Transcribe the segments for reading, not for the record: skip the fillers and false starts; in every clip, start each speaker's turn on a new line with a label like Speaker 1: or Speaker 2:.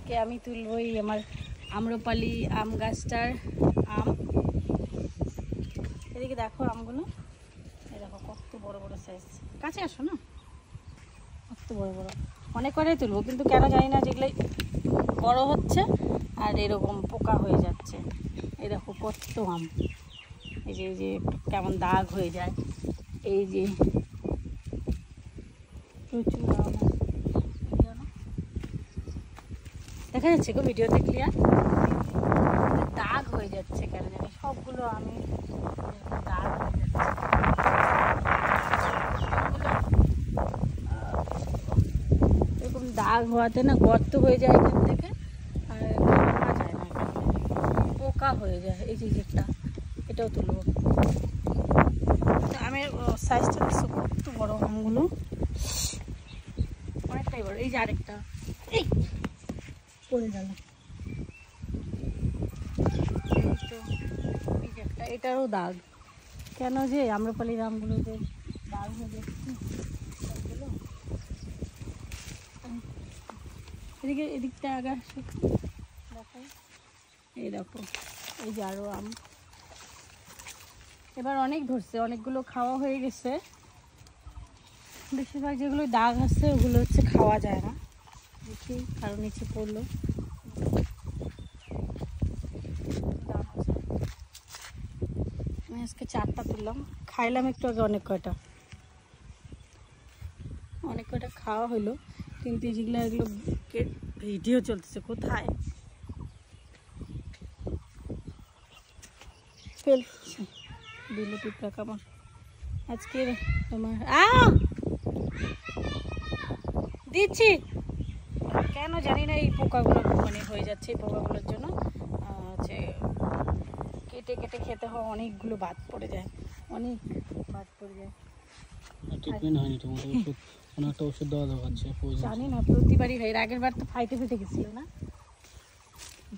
Speaker 1: আজকে আমি তুলবই আমার আম্রপালি আম গাছটার আম। এদিকে দেখো আমগুলো, এই দেখো কত বড় বড় সাইজ। কাছে আসো না, কত বড় বড়। অনেক কটাই তুলবো, কিন্তু কেন জানি না যেগুলো বড় হচ্ছে আর এরকম পোকা হয়ে যাচ্ছে। এই দেখো কত আম, এই যে কেমন দাগ হয়ে যায়, এই যে প্রচুর আম দেখা যাচ্ছে গো ভিডিওতে ক্লিয়ার। দাগ হয়ে যাচ্ছে কেন জানি সবগুলো আমি, দাগ হয়ে যাচ্ছে। এরকম দাগ হওয়াতে না গর্ত হয়ে যায় এখান থেকে, আর খাওয়া যায় না, পোকা হয়ে যায়। এই যে একটা, এটাও তুলবো। আমের সাইজটা দেখছো কত বড়, আমগুলো অনেকটাই বড়। এই যে আরেকটা, এই পড়ে গেল। এটারও দাগ কেন যে আম্রপালির আমগুলো যে দাগ হয়ে যাচ্ছে সবগুলো। এদিকে এদিকটা আগে দেখো, এই দেখো এই যে আরও আম। এবার অনেক ধরছে, অনেকগুলো খাওয়া হয়ে গেছে। বেশিরভাগ যেগুলো দাগ আছে ওগুলো হচ্ছে খাওয়া যায় না, দেখি কারো নিচে পড়লো। আমি আজকে 4টা তুললাম, খাইলাম একটু আগে অনেক কয়টা খাওয়া হলো। কিন্তু যেগুলো এগুলো ভিডিও চলতেছে কোথায় ফেলছে বিলুটি কামড়। আজকে তোমার দিচ্ছি কেন জানি না, এই পোকাগুলো মানে হয়ে যাচ্ছে। এই পোকাগুলোর জন্য হচ্ছে কেটে কেটে খেতে হয়, অনেকগুলো বাদ পড়ে যায়, অনেক বাদ পড়ে যায়।
Speaker 2: ট্রিটমেন্ট হয়নি তোমার ওষুধ, কোনো একটা ওষুধ দেওয়া দরকার।
Speaker 1: জানি না, প্রতিবারই হয়। আগের বার তো ফাইটে ফেটে গেছিল না,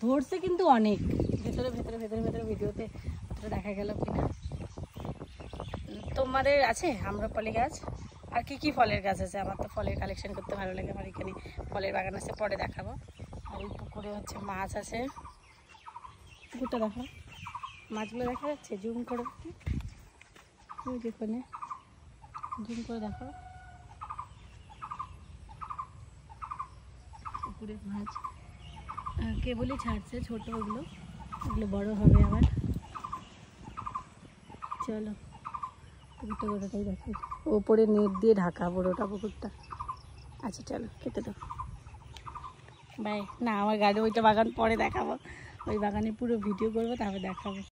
Speaker 1: ধরছে কিন্তু অনেক ভেতরে ভেতরে ভেতরে ভেতরে। ভিডিওতে অতটা দেখা গেল কিনা। তোমাদের আছে আম্রপালি গাছ? আর কি কি ফলের গাছ আছে? আমার তো ফলের কালেকশন করতে ভালো লাগে, আমার এখানে ফলের বাগান আছে, পরে দেখাবো। আর এই পুকুরে হচ্ছে মাছ আছে, পুকুরটা দেখো, মাছগুলো দেখা যাচ্ছে জুম করে, যেখানে জুম করে দেখো পুকুরের মাছ। কেবলই ছাড়ছে ছোট, ওগুলো ওগুলো বড় হবে আবার। চলো পুকুরটা গোটাটাই দেখো, ওপরে নেট দিয়ে ঢাকা বড়োটা পুকুরটা। আচ্ছা চলো খেতে দাও, বাই। না আমার গাড়ি ওইটা বাগান পরে দেখাবো, ওই বাগানে পুরো ভিডিও করবো, তারপরে দেখাবো।